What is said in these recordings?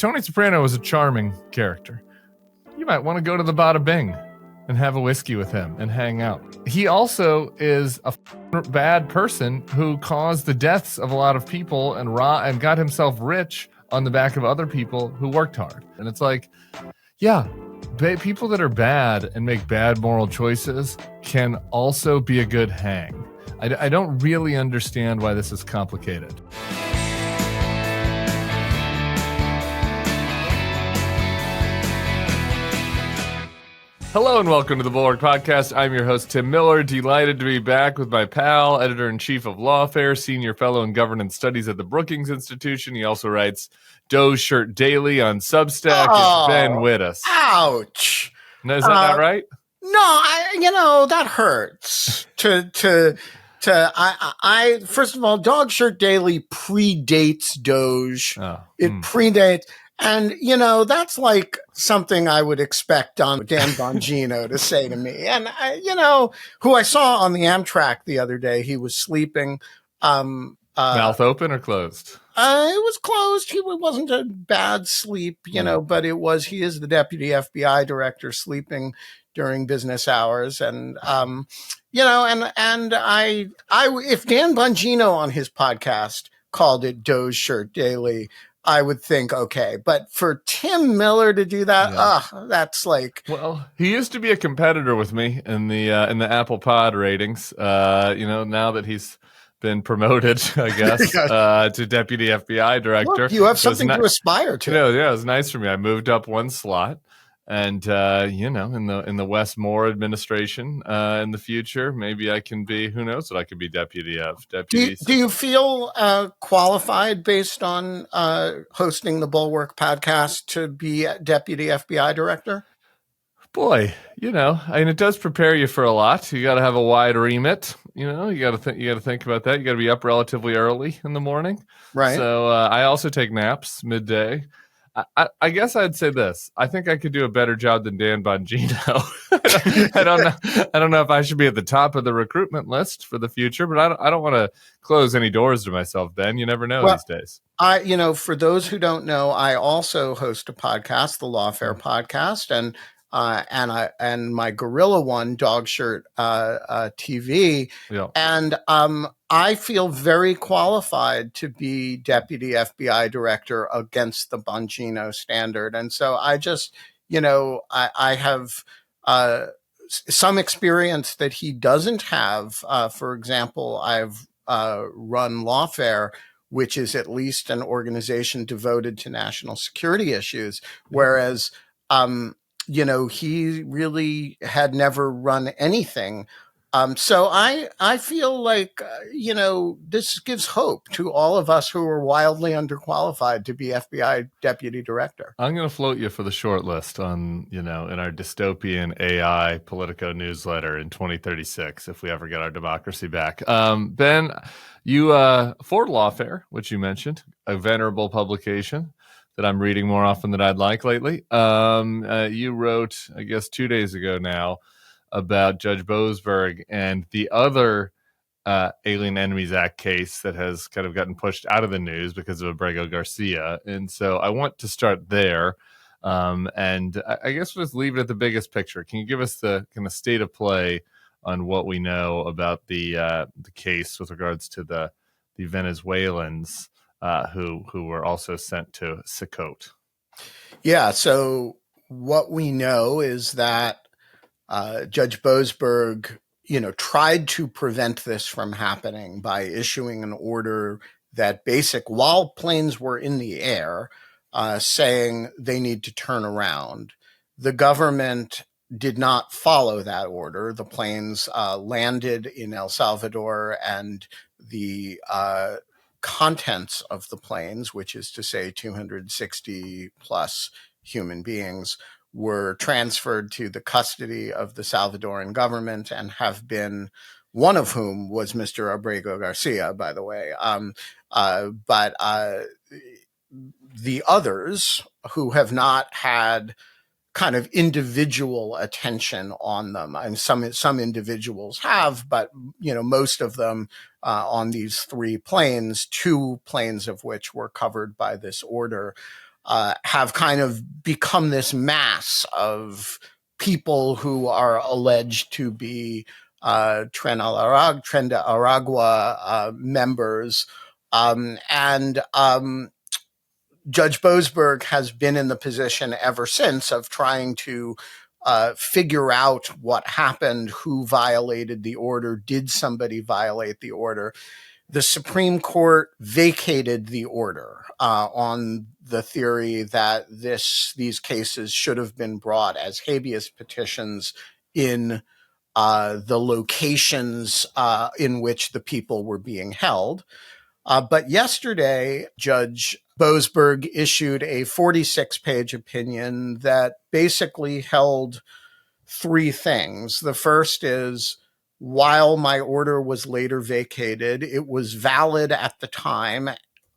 Tony Soprano was a charming character. You might want to go to the Bada Bing and have a whiskey with him and hang out. He also is a bad person who caused the deaths of a lot of people and got himself rich on the back of other people who worked hard. And it's like, yeah, people that are bad and make bad moral choices can also be a good hang. I don't really understand why this is complicated. Hello and welcome to the Bulwark Podcast. I'm your host, Tim Miller. Delighted to be back with my pal, editor-in-chief of Lawfare, senior fellow in governance studies at the Brookings Institution. He also writes Doe's Shirt Daily on Substack. It's Ben Wittes. Ouch. No, is that not right? No, that hurts. I first of all, Dog Shirt Daily predates Doge. It predates. And, that's like something I would expect Dan Bongino to say to me. And, who I saw on the Amtrak the other day, he was sleeping. Mouth open or closed? It was closed. It wasn't a bad sleep, but he is the deputy FBI director sleeping during business hours. And, if Dan Bongino on his podcast called it Doe's Shirt Daily, I would think, okay, but for Tim Miller to do that, that's like. Well, he used to be a competitor with me in the Apple Pod ratings. Now that he's been promoted, I guess, to deputy FBI director. Look, you have something to aspire to. Yeah, it was nice for me. I moved up one slot. And, in the Wes Moore administration, in the future, maybe I can be, who knows what I could be deputy of. Do you feel qualified based on hosting the Bulwark podcast to be deputy FBI director? Boy, it does prepare you for a lot. You got to have a wide remit. You got to think about that. You got to be up relatively early in the morning. Right. So I also take naps midday. I guess I'd say this. I think I could do a better job than Dan Bongino. I don't know if I should be at the top of the recruitment list for the future, but I don't want to close any doors to myself, Ben. You never know these days. For those who don't know, I also host a podcast, the Lawfare podcast, and my gorilla one, Dog Shirt TV, and I feel very qualified to be deputy FBI director against the Bongino standard, and so I just, I have some experience that he doesn't have. For example, I've run Lawfare, which is at least an organization devoted to national security issues, whereas he really had never run anything. So I feel like, this gives hope to all of us who are wildly underqualified to be FBI deputy director. I'm going to float you for the short list on, in our dystopian AI Politico newsletter in 2036, if we ever get our democracy back. Ben, you, for Lawfare, which you mentioned, a venerable publication that I'm reading more often than I'd like lately. You wrote, I guess 2 days ago now, about Judge Boasberg and the other Alien Enemies Act case that has kind of gotten pushed out of the news because of Abrego Garcia. And so I want to start there. And I guess we'll just leave it at the biggest picture. Can you give us the kind of state of play on what we know about the case with regards to the Venezuelans who were also sent to SCOTUS? Yeah, so what we know is that Judge Boasberg, tried to prevent this from happening by issuing an order that while planes were in the air, saying they need to turn around. The government did not follow that order. The planes landed in El Salvador, and the contents of the planes, which is to say 260 plus human beings, were transferred to the custody of the Salvadoran government and have been, one of whom was Mr. Abrego Garcia, by the way. But the others who have not had kind of individual attention on them, and some individuals have, but most of them on these 3 planes, 2 planes of which were covered by this order, have kind of become this mass of people who are alleged to be Tren de Aragua members. And Judge Boasberg has been in the position ever since of trying to figure out what happened, who violated the order, did somebody violate the order. The Supreme Court vacated the order on the theory that these cases should have been brought as habeas petitions in the locations in which the people were being held. But yesterday, Judge Boasberg issued a 46-page opinion that basically held three things. The first is, while my order was later vacated, it was valid at the time,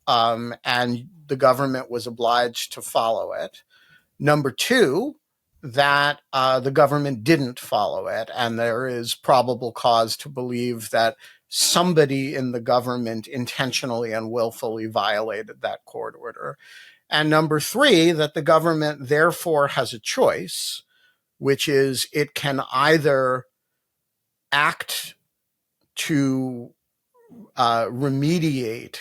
and the government was obliged to follow it. Number two, that the government didn't follow it, and there is probable cause to believe that somebody in the government intentionally and willfully violated that court order. And number three, that the government therefore has a choice, which is it can either act to remediate,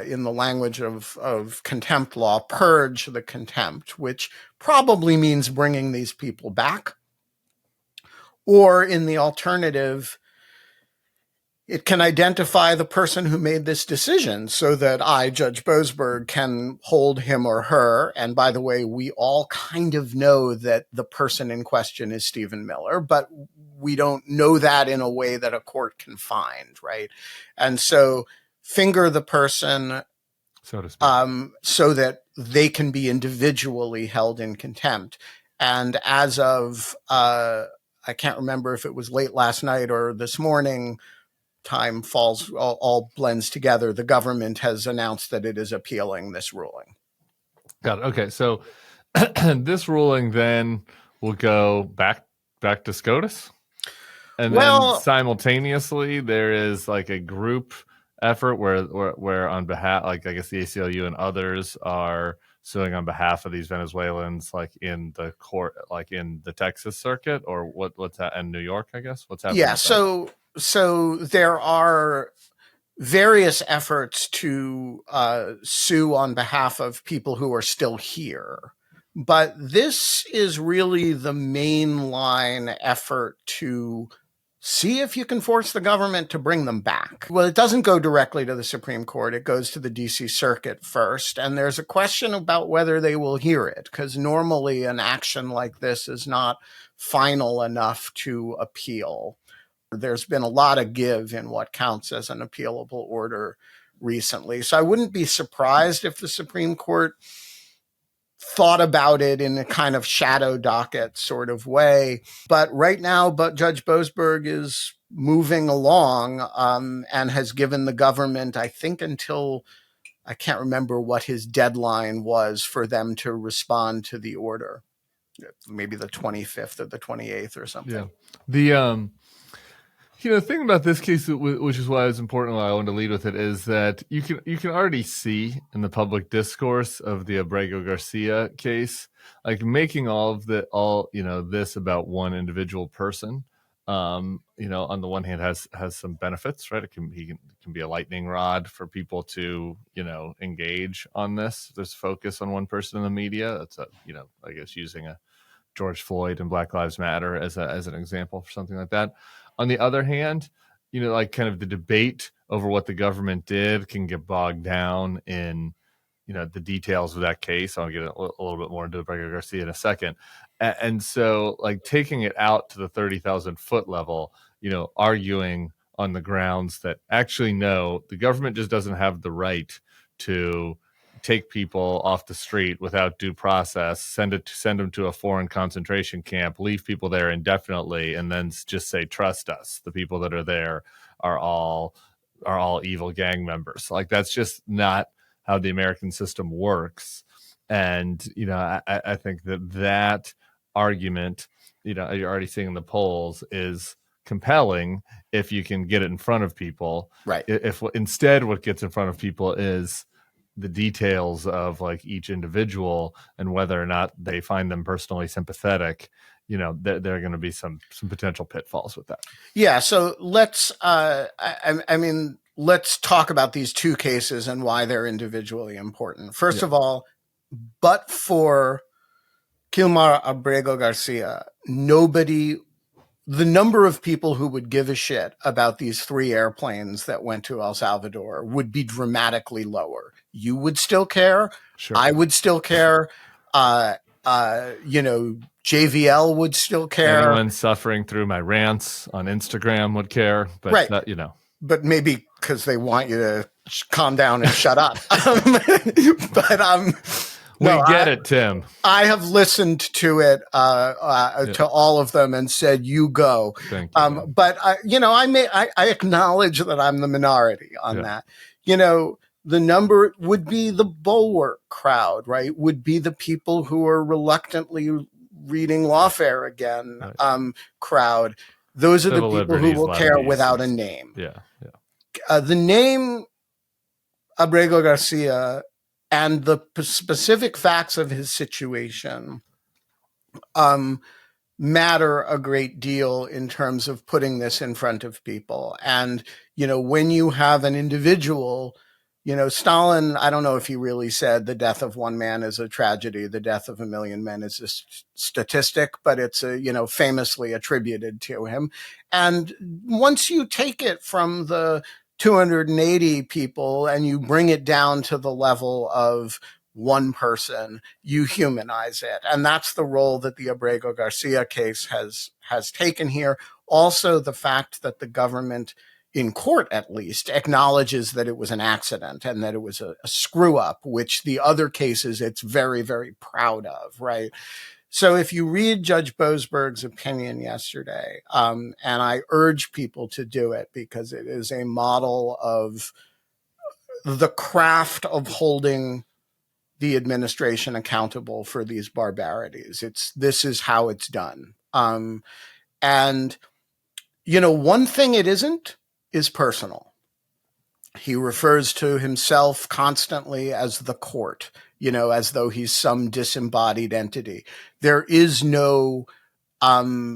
in the language of contempt law, purge the contempt, which probably means bringing these people back, or in the alternative, it can identify the person who made this decision so that I, Judge Boasberg, can hold him or her. And by the way, we all kind of know that the person in question is Stephen Miller, but we don't know that in a way that a court can find, right? And so finger the person, so to speak, so that they can be individually held in contempt. And as of, I can't remember if it was late last night or this morning, time falls, all blends together, the government has announced that it is appealing this ruling. Got it. Okay, so this ruling then will go back to SCOTUS, and then simultaneously there is like a group effort where on behalf, like I guess the ACLU and others are suing on behalf of these Venezuelans, like in the court, like in the Texas circuit, or what's that, in New York, I guess. What's happening? Yeah, so there are various efforts to sue on behalf of people who are still here. But this is really the mainline effort to see if you can force the government to bring them back. Well, it doesn't go directly to the Supreme Court. It goes to the DC Circuit first. And there's a question about whether they will hear it, because normally an action like this is not final enough to appeal. There's been a lot of give in what counts as an appealable order recently. So I wouldn't be surprised if the Supreme Court thought about it in a kind of shadow docket sort of way. But right now, Judge Boasberg is moving along and has given the government, I think until, I can't remember what his deadline was for them to respond to the order. Maybe the 25th or the 28th or something. Yeah. The thing about this case, which is why it's important, why I wanted to lead with it, is that you can already see in the public discourse of the Abrego Garcia case, like making this about one individual person. On the one hand, has some benefits, right? It can be a lightning rod for people to engage on this. There's focus on one person in the media. That's I guess using a George Floyd and Black Lives Matter as an example for something like that. On the other hand, like kind of the debate over what the government did can get bogged down in, the details of that case. I'll get a little bit more into Abrego Garcia in a second. And so like taking it out to the 30,000 foot level, arguing on the grounds that actually, no, the government just doesn't have the right to take people off the street without due process, send them to a foreign concentration camp, leave people there indefinitely, and then just say, trust us, the people that are there are all evil gang members. Like, that's just not how the American system works. And I think that argument, you're already seeing in the polls, is compelling if you can get it in front of people. Right. If instead what gets in front of people is the details of like each individual and whether or not they find them personally sympathetic, there are going to be some potential pitfalls with that. Yeah. So let's, let's talk about these two cases and why they're individually important. First of all, but for Kilmar Abrego Garcia, the number of people who would give a shit about these 3 airplanes that went to El Salvador would be dramatically lower. You would still care. Sure. I would still care. JVL would still care. Anyone suffering through my rants on Instagram would care. But right. But maybe because they want you to calm down and shut up. We get it, Tim. I have listened to it, to all of them and said, you go. Thank you. But I acknowledge that I'm the minority on that. The number would be the Bulwark crowd, right? Would be the people who are reluctantly reading lawfare again, crowd. Those are the people who will care without a name. Yeah. The name Abrego Garcia and the specific facts of his situation matter a great deal in terms of putting this in front of people. And, when you have an individual, Stalin, I don't know if he really said the death of one man is a tragedy, the death of a million men is a statistic, but it's famously attributed to him. And once you take it from the 280 people and you bring it down to the level of one person, you humanize it. And that's the role that the Abrego Garcia case has taken here. Also, the fact that the government, in court at least, acknowledges that it was an accident and that it was a screw up, which the other cases it's very, very proud of, right? So if you read Judge Boasberg's opinion yesterday, and I urge people to do it because it is a model of the craft of holding the administration accountable for these barbarities. This is how it's done. And, one thing it isn't is personal. He refers to himself constantly as the court, as though he's some disembodied entity. There is no Kilmar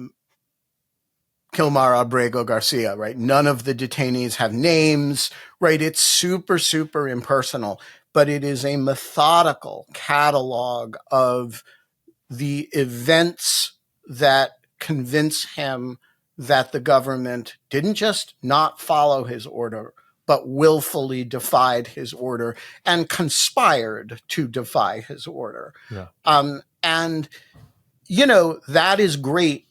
Abrego Garcia, right? None of the detainees have names, right? It's super, super impersonal, but it is a methodical catalog of the events that convince him that the government didn't just not follow his order, but willfully defied his order and conspired to defy his order. Yeah. And, that is great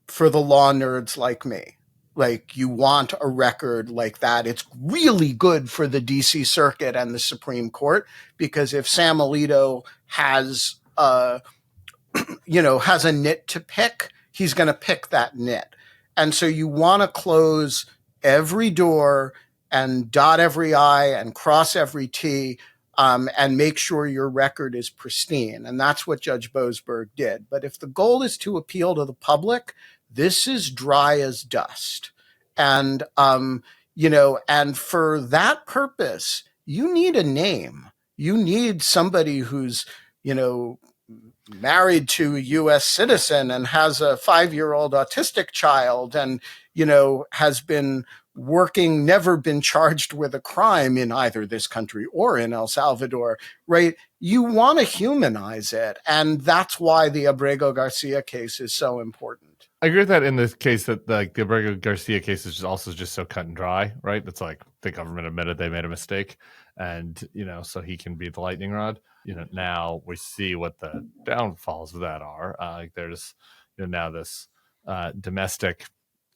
for the law nerds like me. Like, you want a record like that. It's really good for the DC Circuit and the Supreme Court, because if Sam Alito has a nit to pick, he's going to pick that nit. And so you want to close every door and dot every I and cross every T, and make sure your record is pristine. And that's what Judge Boasberg did. But if the goal is to appeal to the public, this is dry as dust. And, and for that purpose, you need a name. You need somebody who's, married to a U.S. citizen and has a 5-year-old autistic child and, has been working, never been charged with a crime in either this country or in El Salvador, right? You want to humanize it. And that's why the Abrego Garcia case is so important. I agree with that in this case, that the Abrego Garcia case is also just so cut and dry, right? It's like the government admitted they made a mistake and, so he can be the lightning rod. Now we see what the downfalls of that are. There's, now this domestic,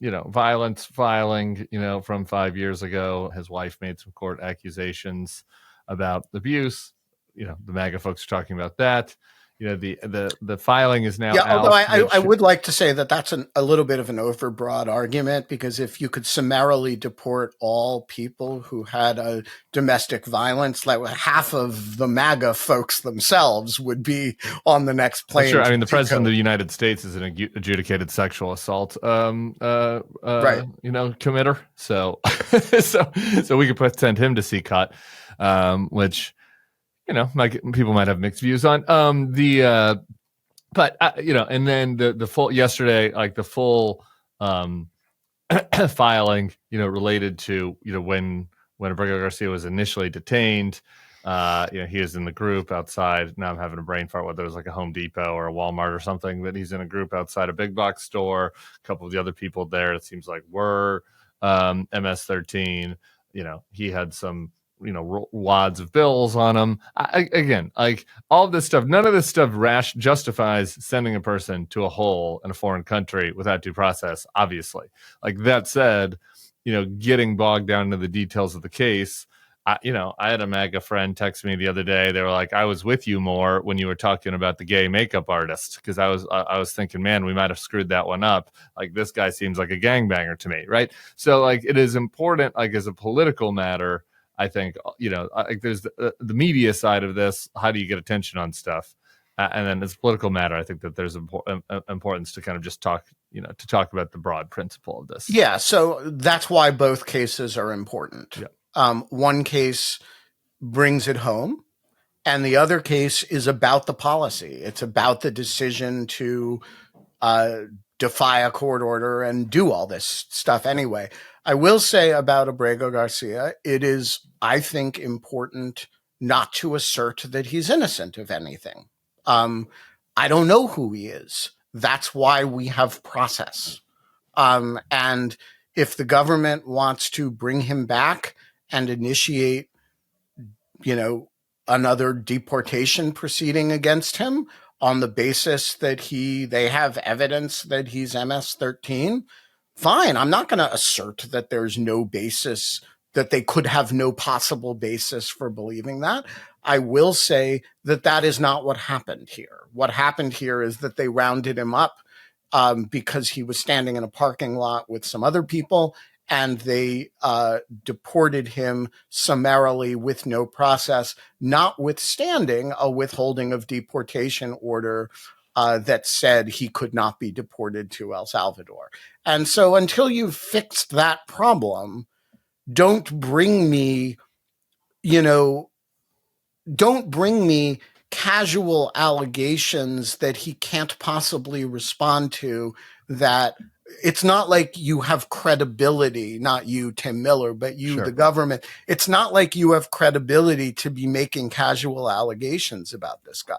violence filing, from 5 years ago. His wife made some court accusations about abuse. The MAGA folks are talking about that. The filing is now out. Although I would like to say that that's a little bit of an overbroad argument, because if you could summarily deport all people who had a domestic violence, like half of the MAGA folks themselves would be on the next plane. Sure. I mean, the president of the United States is an adjudicated sexual assault, committer. So, so we could send him to see cut, which, people might have mixed views on. But and then the full yesterday, like the full filing, related to when Abrego Garcia was initially detained. He is in the group outside. Now I'm having a brain fart whether it was like a Home Depot or a Walmart or something, that he's in a group outside a big box store. A couple of the other people there, it seems like, were MS-13. He had some wads of bills on him. Again, like all of this stuff, none of this stuff justifies sending a person to a hole in a foreign country without due process, obviously. Like that said, getting bogged down into the details of the case, I had a MAGA friend text me the other day. They were like, I was with you more when you were talking about the gay makeup artist, because I was thinking, man, we might have screwed that one up. Like, this guy seems like a gangbanger to me, right? So, like, it is important, like, as a political matter, I think, like there's the media side of this. How do you get attention on stuff? And then as a political matter, I think that there's importance to kind of just talk about the broad principle of this. Yeah, so that's why both cases are important. Yeah. One case brings it home, and the other case is about the policy. It's about the decision to defy a court order and do all this stuff anyway. I will say about Abrego Garcia, it is, I think, important not to assert that he's innocent of anything. I don't know who he is. That's why we have process. And if the government wants to bring him back and initiate, another deportation proceeding against him on the basis that they have evidence that he's MS-13, fine. I'm not going to assert that there's no basis, that they could have no possible basis for believing that. I will say that is not what happened here. What happened here is that they rounded him up because he was standing in a parking lot with some other people, and they deported him summarily with no process, notwithstanding a withholding of deportation order that said he could not be deported to El Salvador. And so until you've fixed that problem, don't bring me casual allegations that he can't possibly respond to. That it's not like you have credibility, not you, Tim Miller, but you, Sure, the government. It's not like you have credibility to be making casual allegations about this guy.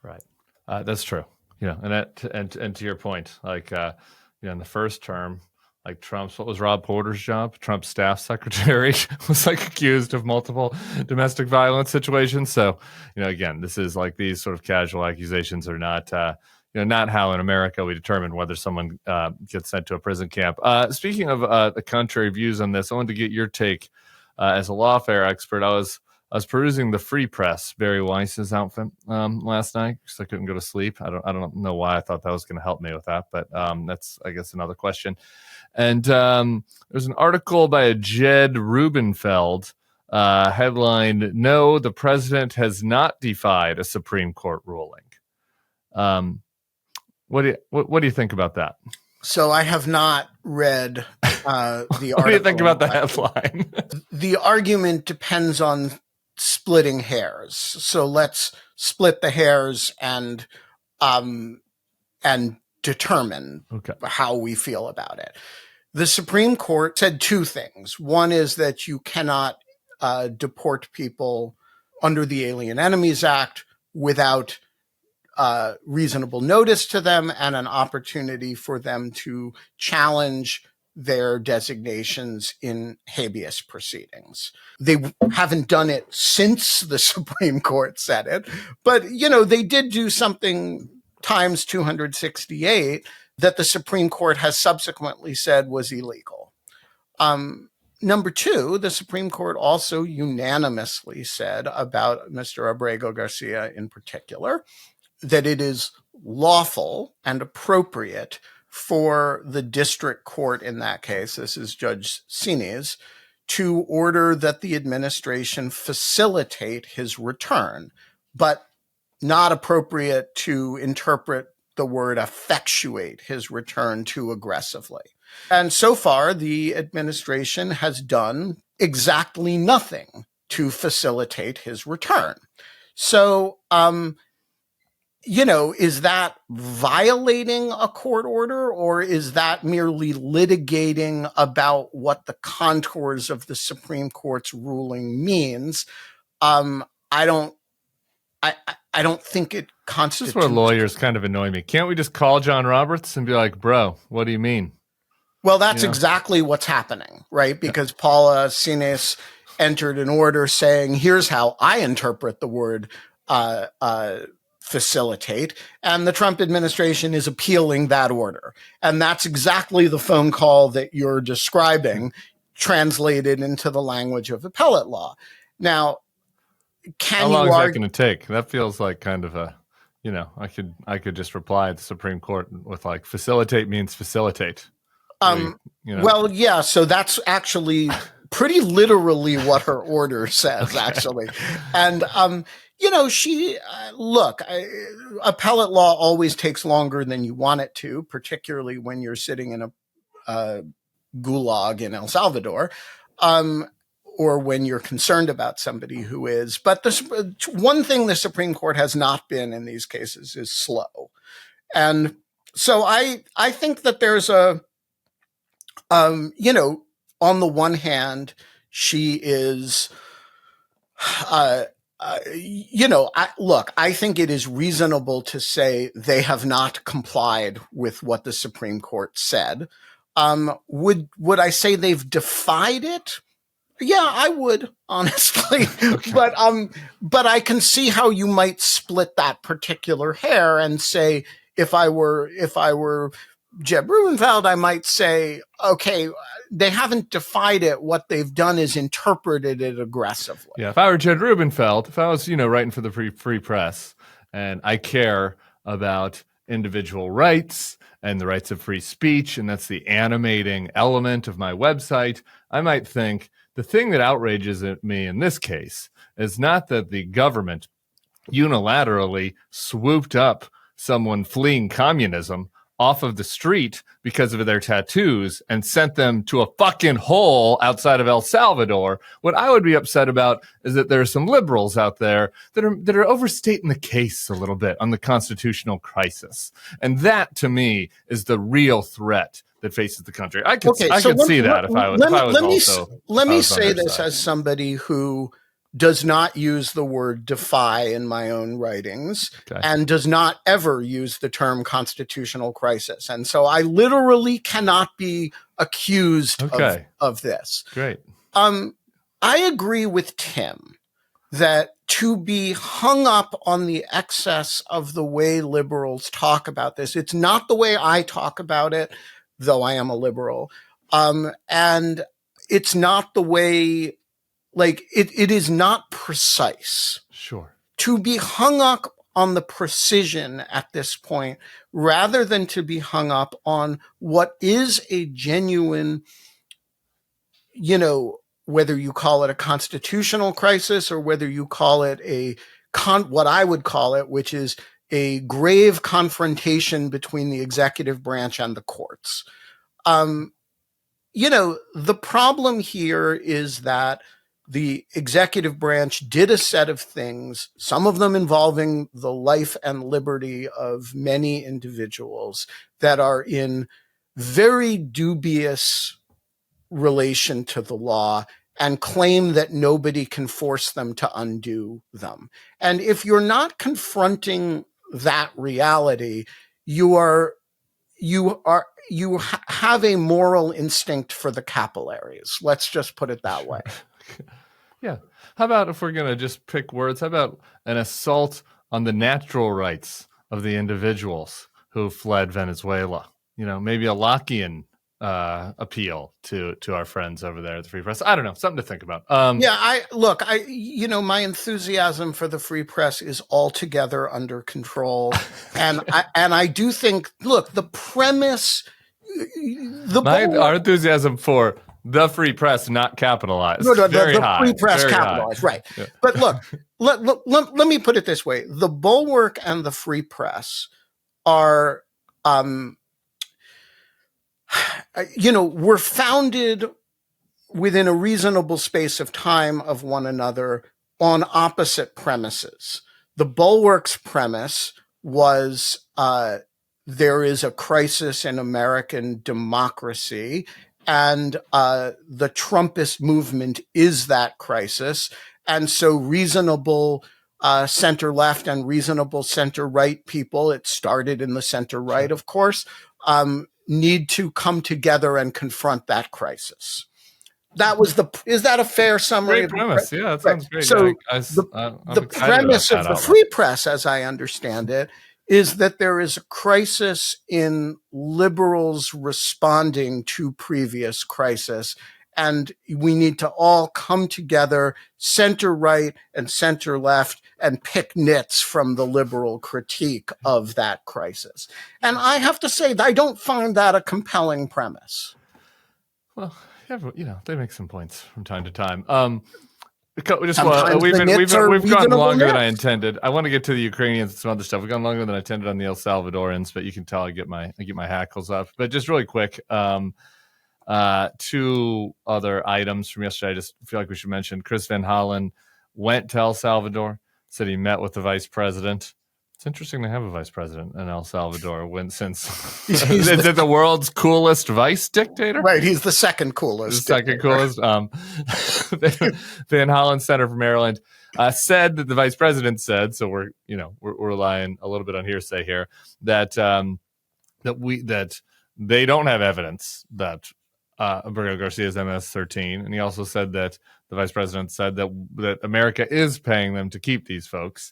Right. That's true. And to your point, like, in the first term, like what was Rob Porter's job? Trump's staff secretary was like accused of multiple domestic violence situations. So, again, this is like, these sort of casual accusations are not, not how in America we determine whether someone gets sent to a prison camp. Speaking of the contrary views on this, I wanted to get your take as a lawfare expert. I was perusing the Free Press, Barry Weiss's outfit last night, because I couldn't go to sleep. I don't know why I thought that was going to help me with that, but that's, I guess, another question. And there's an article by a Jed Rubenfeld, headlined, "No, the president has not defied a Supreme Court ruling." What do you think about that? So I have not read the article. What do you think about the headline? The argument depends on splitting hairs. So let's split the hairs and determine how we feel about it. The Supreme Court said two things. One is that you cannot deport people under the Alien Enemies Act without reasonable notice to them and an opportunity for them to challenge their designations in habeas proceedings. They haven't done it since the Supreme Court said it, but, they did do something times 268 that the Supreme Court has subsequently said was illegal. Number two, the Supreme Court also unanimously said about Mr. Abrego Garcia in particular that it is lawful and appropriate for the district court in that case, this is Judge Sinez, to order that the administration facilitate his return, but not appropriate to interpret the word effectuate his return too aggressively. And so far, the administration has done exactly nothing to facilitate his return. So, is that violating a court order, or is that merely litigating about what the contours of the Supreme Court's ruling means? I don't think it constitutes. This is where lawyers kind of annoy me. Can't we just call John Roberts and be like, bro, what do you mean? Well, that's exactly what's happening, right? Because Paula Sines entered an order saying, here's how I interpret the word facilitate. And the Trump administration is appealing that order. And that's exactly the phone call that you're describing, translated into the language of appellate law. Now, how long is that going to take? That feels like kind of a, I could just reply at the Supreme Court with like, facilitate means facilitate. Well, yeah. So that's actually pretty literally what her order says, actually. And, appellate law always takes longer than you want it to, particularly when you're sitting in a gulag in El Salvador, or when you're concerned about somebody who is. But one thing the Supreme Court has not been in these cases is slow. And so I think that there's on the one hand, she is, I think it is reasonable to say they have not complied with what the Supreme Court said. Would I say they've defied it? Yeah, I would, honestly. Okay. But I can see how you might split that particular hair and say, if I were Jeb Rubenfeld, I might say, okay, they haven't defied it. What they've done is interpreted it aggressively. Yeah, if I were Jed Rubenfeld, if I was, writing for the free press, and I care about individual rights and the rights of free speech, and that's the animating element of my website, I might think the thing that outrages me in this case is not that the government unilaterally swooped up someone fleeing communism off of the street because of their tattoos and sent them to a fucking hole outside of El Salvador. What I would be upset about is that there are some liberals out there that are overstating the case a little bit on the constitutional crisis. And that, to me, is the real threat that faces the country. I could see that if I was. Let me say this as somebody who does not use the word defy in my own writings, and does not ever use the term constitutional crisis. And so I literally cannot be accused of this. Great. I agree with Tim that to be hung up on the excess of the way liberals talk about this, it's not the way I talk about it, though I am a liberal. And it's not the way, it is not precise. Sure. To be hung up on the precision at this point, rather than to be hung up on what is a genuine, whether you call it a constitutional crisis or whether you call it what I would call it, which is a grave confrontation between the executive branch and the courts. The problem here is that the executive branch did a set of things, some of them involving the life and liberty of many individuals, that are in very dubious relation to the law, and claim that nobody can force them to undo them. And if you're not confronting that reality, you have a moral instinct for the capillaries. Let's just put it that way. Yeah. How about, if we're going to just pick words, how about an assault on the natural rights of the individuals who fled Venezuela? Maybe a Lockean appeal to our friends over there at the Free Press. I don't know, something to think about. My enthusiasm for the Free Press is altogether under control. and I do think, the premise, our enthusiasm for the Free Press, not capitalized. The Free Press capitalized, right. Yeah. But look, let me put it this way. The Bulwark and the Free Press are, were founded within a reasonable space of time of one another on opposite premises. The Bulwark's premise was there is a crisis in American democracy, and the Trumpist movement is that crisis. And so reasonable center-left and reasonable center-right people, it started in the center-right, of course, need to come together and confront that crisis. Is that a fair summary? Great premise. Yeah, that sounds great. So the premise of the free press, as I understand it, is that there is a crisis in liberals responding to previous crisis. And we need to all come together, center right and center left, and pick nits from the liberal critique of that crisis. And I have to say, I don't find that a compelling premise. Well, they make some points from time to time. We've gone longer than I intended. I want to get to the Ukrainians and some other stuff. We've gone longer than I intended on the El Salvadorans, but you can tell I get my hackles up. But just really quick, two other items from yesterday I just feel like we should mention. Chris Van Hollen went to El Salvador, said he met with the vice president. It's interesting to have a vice president in El Salvador since is it the world's coolest vice dictator? Right, he's the second coolest. Van Hollen, Senator from Maryland, said that the vice president said, so we're relying a little bit on hearsay here, that they don't have evidence that Abrego Garcia is MS-13, and he also said that the vice president said that America is paying them to keep these folks.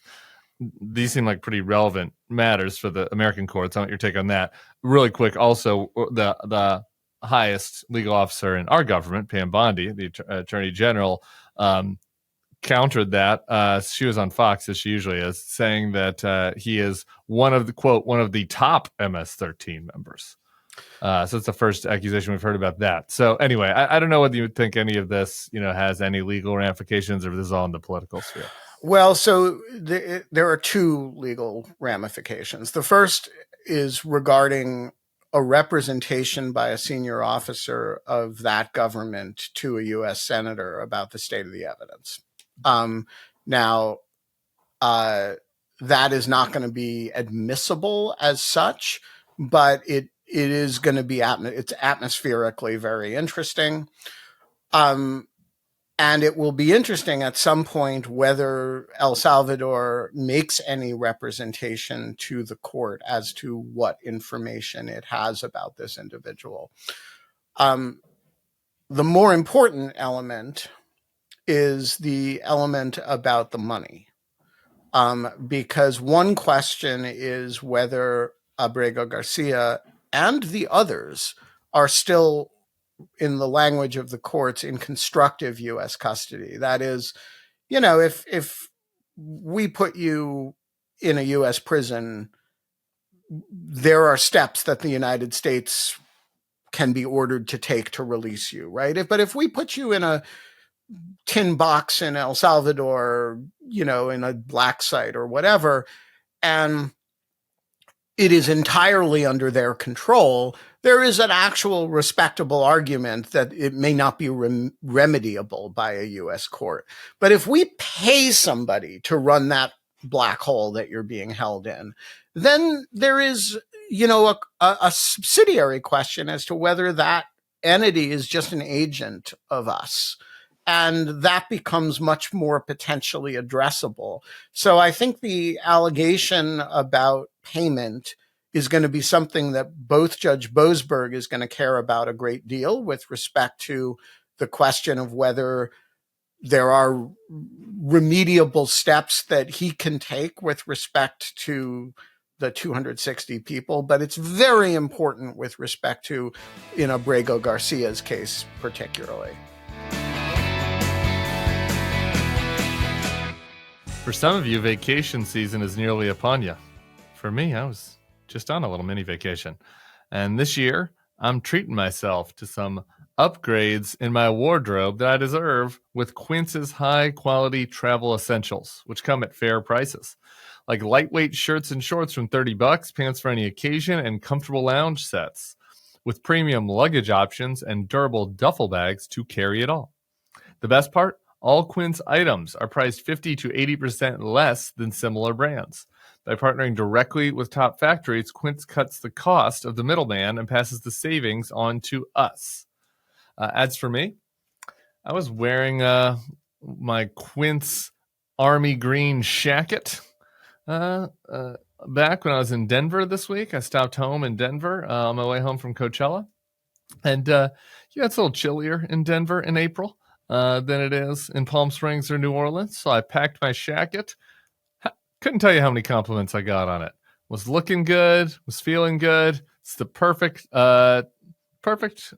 These seem like pretty relevant matters for the American courts. I want your take on that. Really quick, also, the highest legal officer in our government, Pam Bondi, the Attorney General, countered that. She was on Fox, as she usually is, saying that he is one of the top MS-13 members. So it's the first accusation we've heard about that. So anyway, I don't know whether you would think any of this, has any legal ramifications, or if this is all in the political sphere. Well, so there are two legal ramifications. The first is regarding a representation by a senior officer of that government to a U.S. senator about the state of the evidence. Now, that is not going to be admissible as such, but it is going to be it's atmospherically very interesting. And it will be interesting at some point whether El Salvador makes any representation to the court as to what information it has about this individual. The more important element is the element about the money, because one question is whether Abrego Garcia and the others are still, in the language of the courts, in constructive U.S. custody. That is, if we put you in a U.S. prison, there are steps that the United States can be ordered to take to release you, right? But if we put you in a tin box in El Salvador, in a black site or whatever, and it is entirely under their control, there is an actual respectable argument that it may not be remediable by a U.S. court. But if we pay somebody to run that black hole that you're being held in, then there is, a subsidiary question as to whether that entity is just an agent of us. And that becomes much more potentially addressable. So I think the allegation about payment is going to be something that both Judge Boasberg is going to care about a great deal with respect to the question of whether there are remediable steps that he can take with respect to the 260 people. But it's very important with respect to, Abrego Garcia's case particularly. For some of you, vacation season is nearly upon you. For me, I was just on a little mini vacation. And this year, I'm treating myself to some upgrades in my wardrobe that I deserve with Quince's high-quality travel essentials, which come at fair prices. Like lightweight shirts and shorts from $30, pants for any occasion, and comfortable lounge sets. with premium luggage options and durable duffel bags to carry it all. The best part? All Quince items are priced 50 to 80% less than similar brands. By partnering directly with top factories, Quince cuts the cost of the middleman and passes the savings on to us. As for me, I was wearing my Quince army green shacket back when I was in Denver this week. I stopped home in Denver on my way home from Coachella. And it's a little chillier in Denver in April than it is in Palm Springs or New Orleans. So I packed my shacket. Couldn't tell you how many compliments I got on it. Was looking good, was feeling good. It's the perfect purchase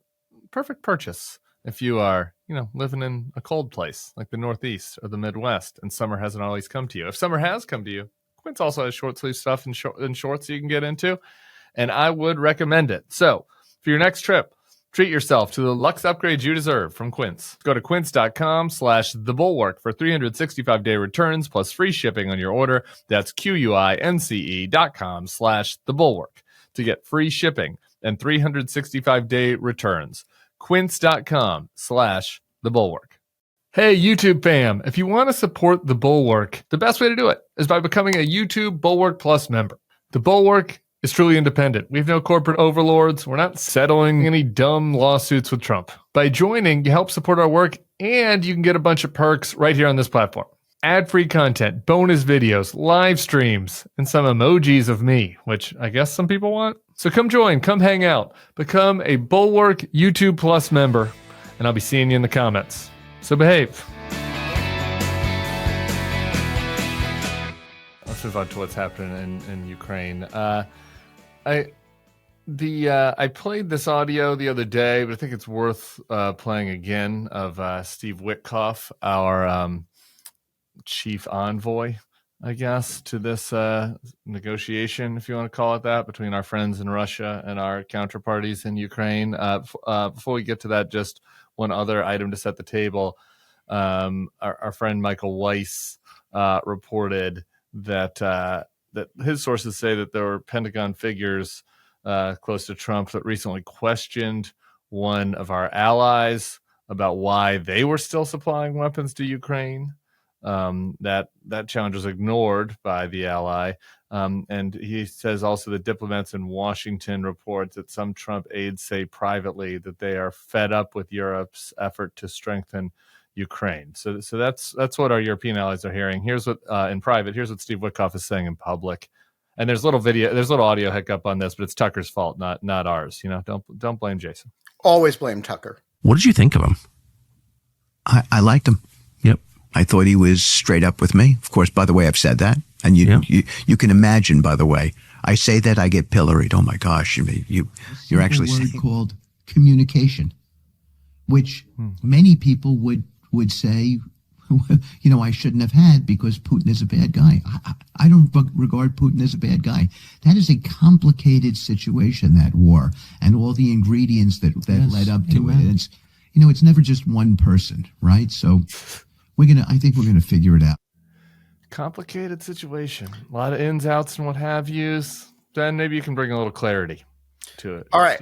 if you are, living in a cold place like the Northeast or the Midwest and summer hasn't always come to you. If summer has come to you, Quince also has short sleeve stuff and shorts you can get into, and I would recommend it. So for your next trip, treat yourself to the luxe upgrade you deserve from Quince. Go to quince.com/thebulwark for 365-day returns plus free shipping on your order. That's QUINCE.com/thebulwark to get free shipping and 365-day returns. Quince.com/thebulwark. Hey, YouTube fam, if you want to support The Bulwark, the best way to do it is by becoming a YouTube Bulwark Plus member. The Bulwark is truly independent. We have no corporate overlords. We're not settling any dumb lawsuits with Trump. By joining, you help support our work, and you can get a bunch of perks right here on this platform. Ad-free content, bonus videos, live streams, and some emojis of me, which I guess some people want. So come join, come hang out, become a Bulwark YouTube Plus member, and I'll be seeing you in the comments. So behave. Let's move on to what's happening in Ukraine. I played this audio the other day, but I think it's worth playing again of Steve Witkoff, our chief envoy, I guess, to this negotiation, if you want to call it that, between our friends in Russia and our counterparties in Ukraine. Before we get to that, just one other item to set the table. Our friend Michael Weiss reported that his sources say that there were Pentagon figures close to Trump that recently questioned one of our allies about why they were still supplying weapons to Ukraine. That challenge was ignored by the ally. And he says also that diplomats in Washington report that some Trump aides say privately that they are fed up with Europe's effort to strengthen Ukraine. So that's what our European allies are hearing. Here's what in private. Here's what Steve Witkoff is saying in public. And there's little audio hiccup on this, but it's Tucker's fault, not ours. Don't blame Jason. Always blame Tucker. What did you think of him? I liked him. Yep. I thought he was straight up with me. Of course, by the way, I've said that. And you can imagine, by the way, I say that, I get pilloried. Oh my gosh, you're actually saying. There's a word called communication, which many people would say, I shouldn't have had because Putin is a bad guy. I don't regard Putin as a bad guy. That is a complicated situation, that war, and all the ingredients that led up to it. It's never just one person, right? So I think we're gonna figure it out. Complicated situation, a lot of ins, outs, and what have yous. Then maybe you can bring a little clarity to it. All right,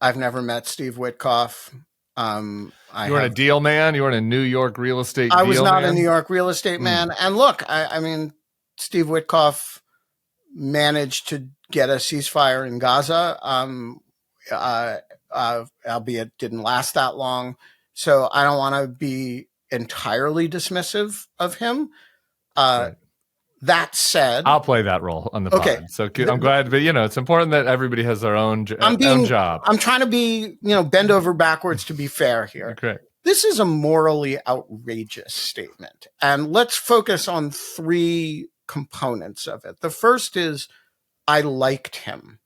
I've never met Steve Witkoff. You weren't a deal man. You weren't a New York real estate. I was not a New York real estate man. And look, I mean, Steve Witkoff managed to get a ceasefire in Gaza, albeit didn't last that long. So I don't want to be entirely dismissive of him. Right. That said, I'll play that role on the pod. So I'm glad, but it's important that everybody has their own job. I'm trying to be, bend over backwards to be fair here. Okay. This is a morally outrageous statement. And let's focus on three components of it. The first is I liked him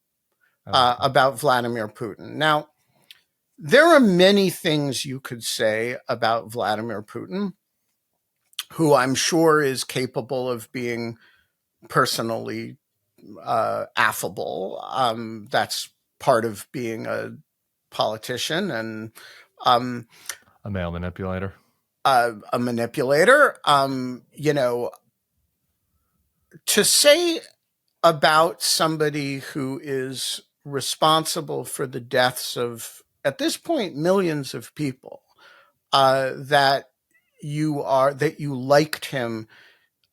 about Vladimir Putin. Now, there are many things you could say about Vladimir Putin, who I'm sure is capable of being personally affable. That's part of being a politician and a male manipulator. A manipulator. To say about somebody who is responsible for the deaths of, at this point, millions of people, that you liked him,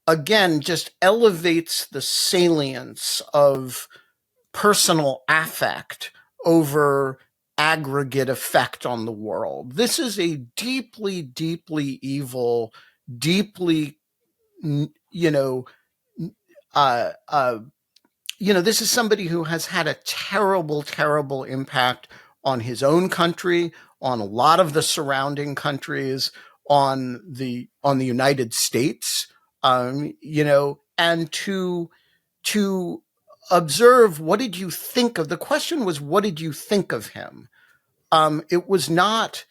again, just elevates the salience of personal affect over aggregate effect on the world. This is a deeply, deeply evil, deeply, this is somebody who has had a terrible, terrible impact on his own country, on a lot of the surrounding countries, on the United States, and to observe, what did you think of, the question was, what did you think of him? It was not,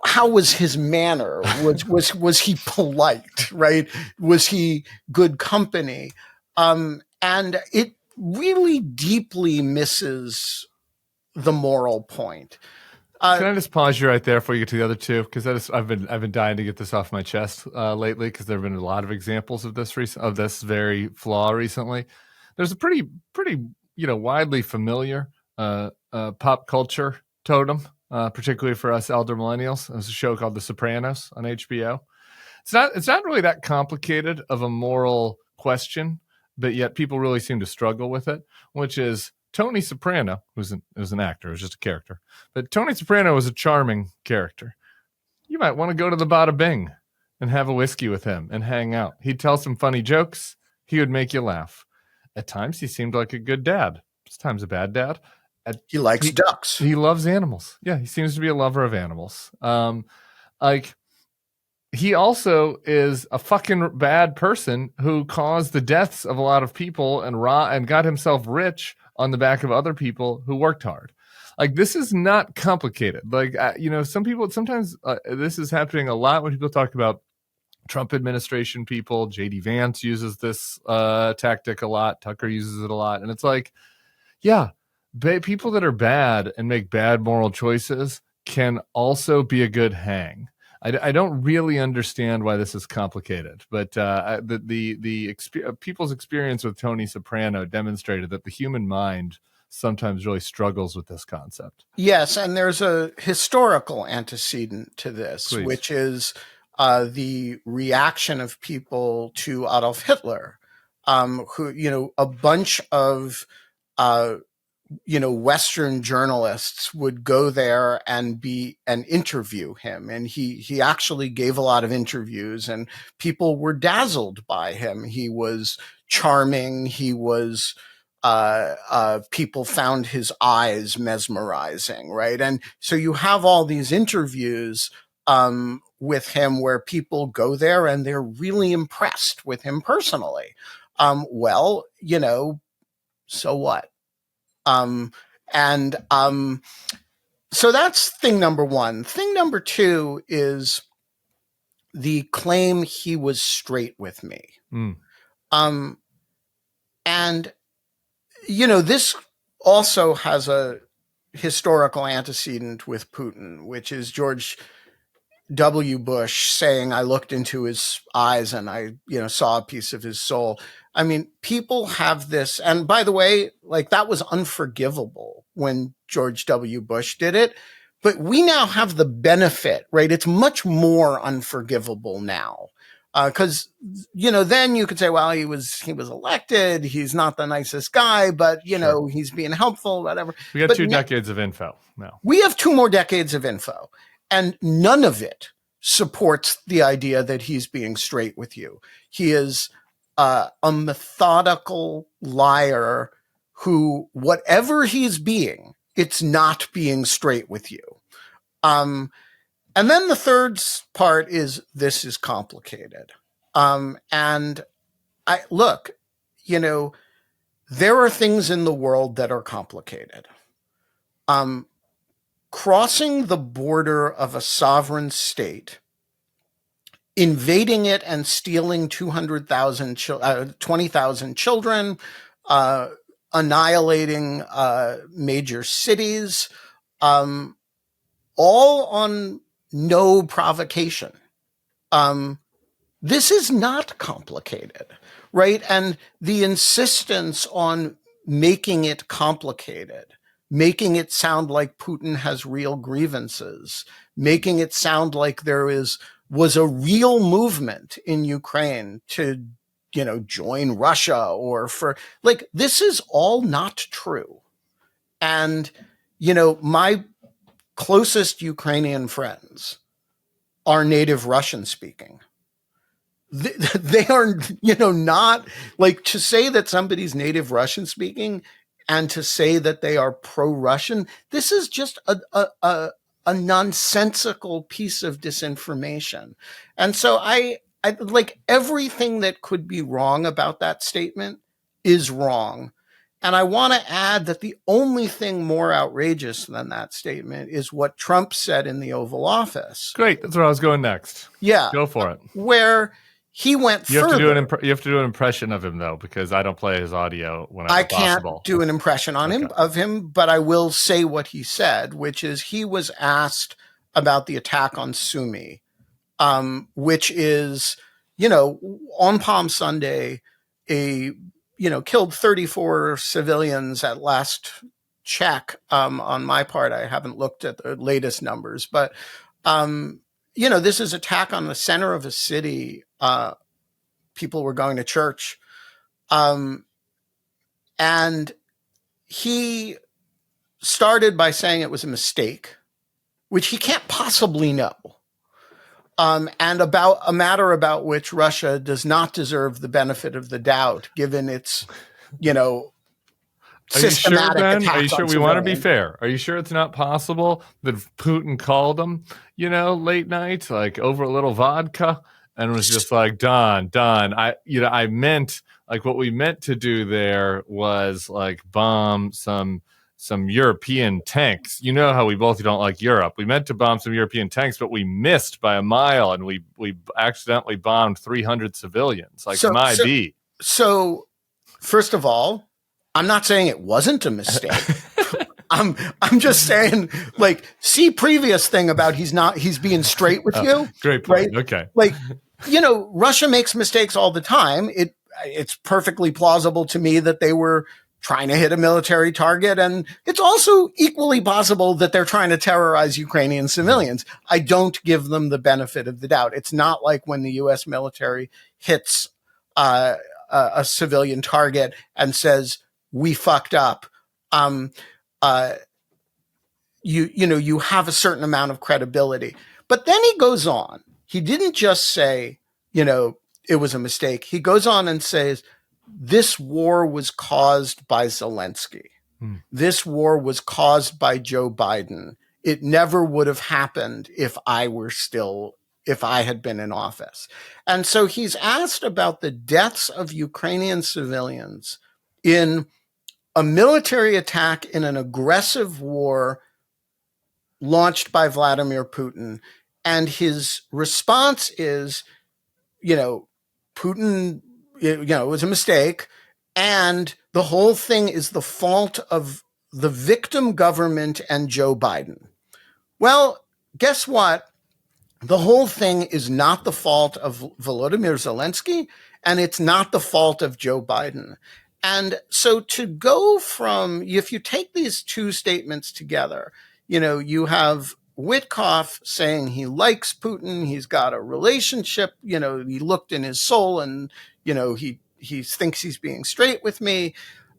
how was his manner? Was he polite, right? Was he good company? And it really deeply misses the moral point. Can I just pause you right there before you get to the other two? Because I've been dying to get this off my chest lately, because there have been a lot of examples of this very flaw recently. There's a pretty widely familiar pop culture totem, particularly for us elder millennials. There's a show called The Sopranos on HBO. It's not really that complicated of a moral question, but yet people really seem to struggle with it, which is Tony Soprano, who's an actor, who's just a character, but Tony Soprano was a charming character. You might want to go to the Bada Bing and have a whiskey with him and hang out. He'd tell some funny jokes. He would make you laugh. At times, he seemed like a good dad. Sometimes a bad dad. He likes ducks. He loves animals. Yeah, he seems to be a lover of animals. He also is a fucking bad person who caused the deaths of a lot of people and got himself rich on the back of other people who worked hard. Like, this is not complicated. Like, some people, sometimes this is happening a lot when people talk about Trump administration people. J.D. Vance uses this tactic a lot. Tucker uses it a lot. And it's like, yeah, people that are bad and make bad moral choices can also be a good hang. I don't really understand why this is complicated, but people's experience with Tony Soprano demonstrated that the human mind sometimes really struggles with this concept. Yes, and there's a historical antecedent to this, Please. Which is the reaction of people to Adolf Hitler, who, a bunch of Western journalists would go there and interview him. And he actually gave a lot of interviews, and people were dazzled by him. He was charming. He was, people found his eyes mesmerizing, right? And so you have all these interviews with him where people go there and they're really impressed with him personally. So what? So that's thing number one. Thing number two is the claim he was straight with me. This also has a historical antecedent with Putin, which is George W. Bush saying, I looked into his eyes and I, saw a piece of his soul. I mean, people have this, and by the way, like, that was unforgivable when George W. Bush did it, but we now have the benefit, right? It's much more unforgivable now. Cause, then you could say, well, he was elected. He's not the nicest guy, but Sure. He's being helpful, whatever. We got 2 decades of info now. We have 2 more decades of info, and none of it supports the idea that he's being straight with you. He is a methodical liar who, whatever he's being, it's not being straight with you. And then the third part is, this is complicated. And there are things in the world that are complicated. Crossing the border of a sovereign state, invading it and stealing 20,000 children, annihilating major cities, all on no provocation. This is not complicated, right? And the insistence on making it complicated, making it sound like Putin has real grievances, making it sound like there was a real movement in Ukraine to, join Russia or this is all not true. And, my closest Ukrainian friends are native Russian speaking. They are, not like, to say that somebody's native Russian speaking and to say that they are pro-Russian. This is just a nonsensical piece of disinformation. And so I like, everything that could be wrong about that statement is wrong. And I want to add that the only thing more outrageous than that statement is what Trump said in the Oval Office. Great. That's where I was going next. Yeah. Go for it. Where he went you further. You have to do an impression of him, though, because I don't play his audio when I can't do an impression of him, but I will say what he said, which is he was asked about the attack on Sumy, which is, on Palm Sunday, killed 34 civilians at last check. On my part, I haven't looked at the latest numbers, but this is attack on the center of a city. People were going to church. And he started by saying it was a mistake, which he can't possibly know. And about a matter about which Russia does not deserve the benefit of the doubt, given its, systematic attacks. Are you sure? We want to be fair. Are you sure it's not possible that Putin called him, late night, like over a little vodka, and was just like, Don, I meant, like, what we meant to do there was like bomb some European tanks. You know how we both don't like Europe. We meant to bomb some European tanks, but we missed by a mile, and we accidentally bombed 300 civilians. Like, So, first of all, I'm not saying it wasn't a mistake. I'm just saying, like, see previous thing about he's being straight with you. Great point. Right? Okay. Like, Russia makes mistakes all the time. It's perfectly plausible to me that they were trying to hit a military target. And it's also equally possible that they're trying to terrorize Ukrainian civilians. I don't give them the benefit of the doubt. It's not like when the U.S. military hits a civilian target and says, we fucked up. You have a certain amount of credibility. But then he goes on. He didn't just say, it was a mistake. He goes on and says, this war was caused by Zelensky. This war was caused by Joe Biden. It never would have happened if I had been in office. And so he's asked about the deaths of Ukrainian civilians in a military attack in an aggressive war launched by Vladimir Putin. And his response is, Putin, it was a mistake. And the whole thing is the fault of the victim government and Joe Biden. Well, guess what? The whole thing is not the fault of Volodymyr Zelensky, and it's not the fault of Joe Biden. And so to go from, if you take these two statements together, you have Witkoff saying he likes Putin, he's got a relationship, he looked in his soul and, he thinks he's being straight with me.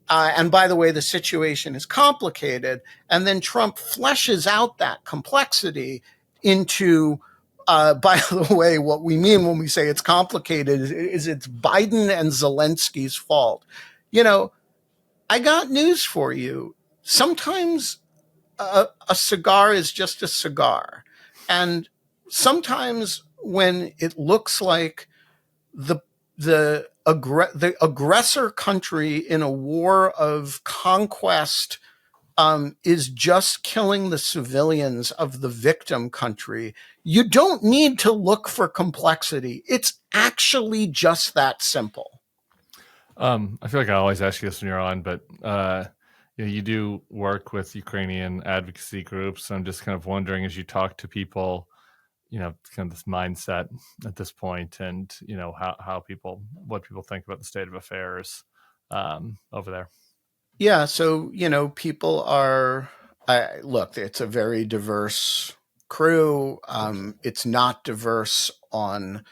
And by the way, the situation is complicated. And then Trump fleshes out that complexity into, by the way, what we mean when we say it's complicated is it's Biden and Zelensky's fault. I got news for you. Sometimes a cigar is just a cigar. And sometimes when it looks like the aggressor country in a war of conquest is just killing the civilians of the victim country, you don't need to look for complexity. It's actually just that simple. I feel like I always ask you this when you're on, but you do work with Ukrainian advocacy groups. I'm just kind of wondering, as you talk to people, kind of this mindset at this point, and what people think about the state of affairs over there. Yeah. So, people are, look, it's a very diverse crew. It's not diverse on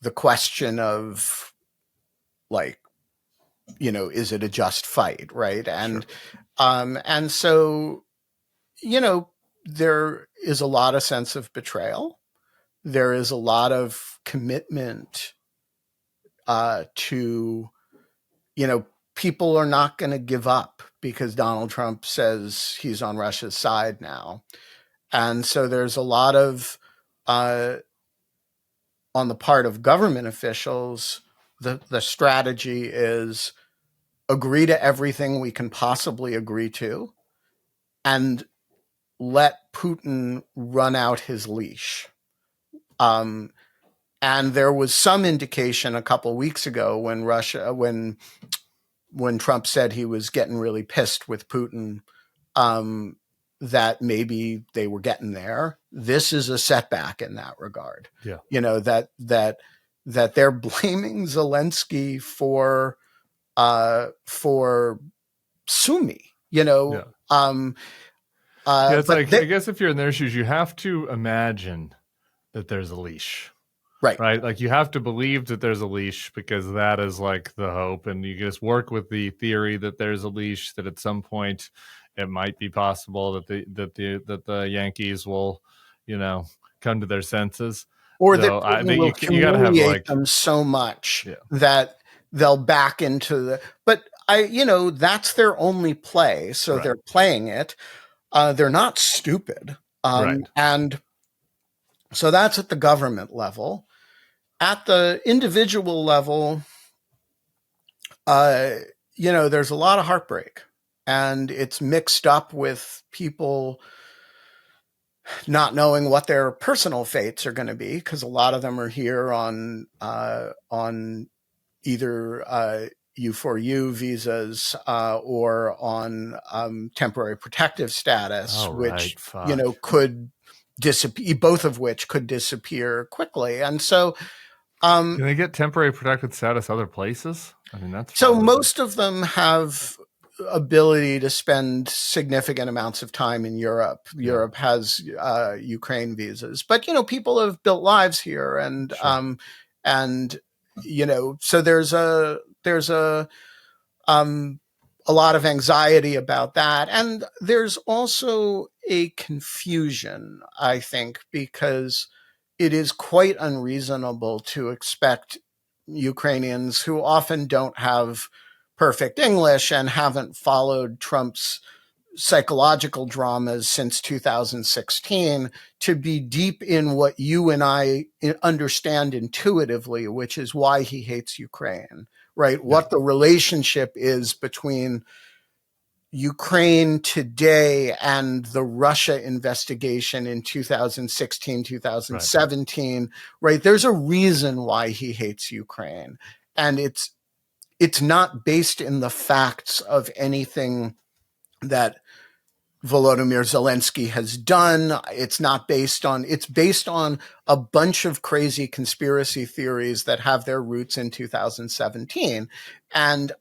the question of, like, is it a just fight? Right. And so, there is a lot of sense of betrayal. There is a lot of commitment to, people are not going to give up because Donald Trump says he's on Russia's side now. And so there's a lot of, on the part of government officials, the strategy is agree to everything we can possibly agree to and let Putin run out his leash. And there was some indication a couple of weeks ago when Trump said he was getting really pissed with Putin, that maybe they were getting there. This is a setback in that regard. Yeah. That they're blaming Zelensky for sue me. Yeah. It's but I guess if you're in their shoes, you have to imagine that there's a leash. Right. Like you have to believe that there's a leash because that is like the hope. And you just work with the theory that there's a leash, that at some point it might be possible that the Yankees will, come to their senses. Or so that you gotta have like them so much that they'll back into but that's their only play. So they're playing it. They're not stupid. And so that's at the government level. At the individual level, there's a lot of heartbreak, and it's mixed up with people not knowing what their personal fates are going to be, because a lot of them are here on either U4U visas or on temporary protective status, which could disappear. Both of which could disappear quickly, and so. Can they get temporary protected status other places? I mean, that's so most of them have ability to spend significant amounts of time in Europe. Yeah. Europe has Ukraine visas, but people have built lives here, and so there's a lot of anxiety about that, and there's also a confusion, I think, because it is quite unreasonable to expect Ukrainians who often don't have perfect English and haven't followed Trump's psychological dramas since 2016 to be deep in what you and I understand intuitively, which is why he hates Ukraine, right? Yeah. What the relationship is between Ukraine today and the Russia investigation in 2016, 2017, right? There's a reason why he hates Ukraine. And it's not based in the facts of anything that Volodymyr Zelensky has done. It's based on a bunch of crazy conspiracy theories that have their roots in 2017. And,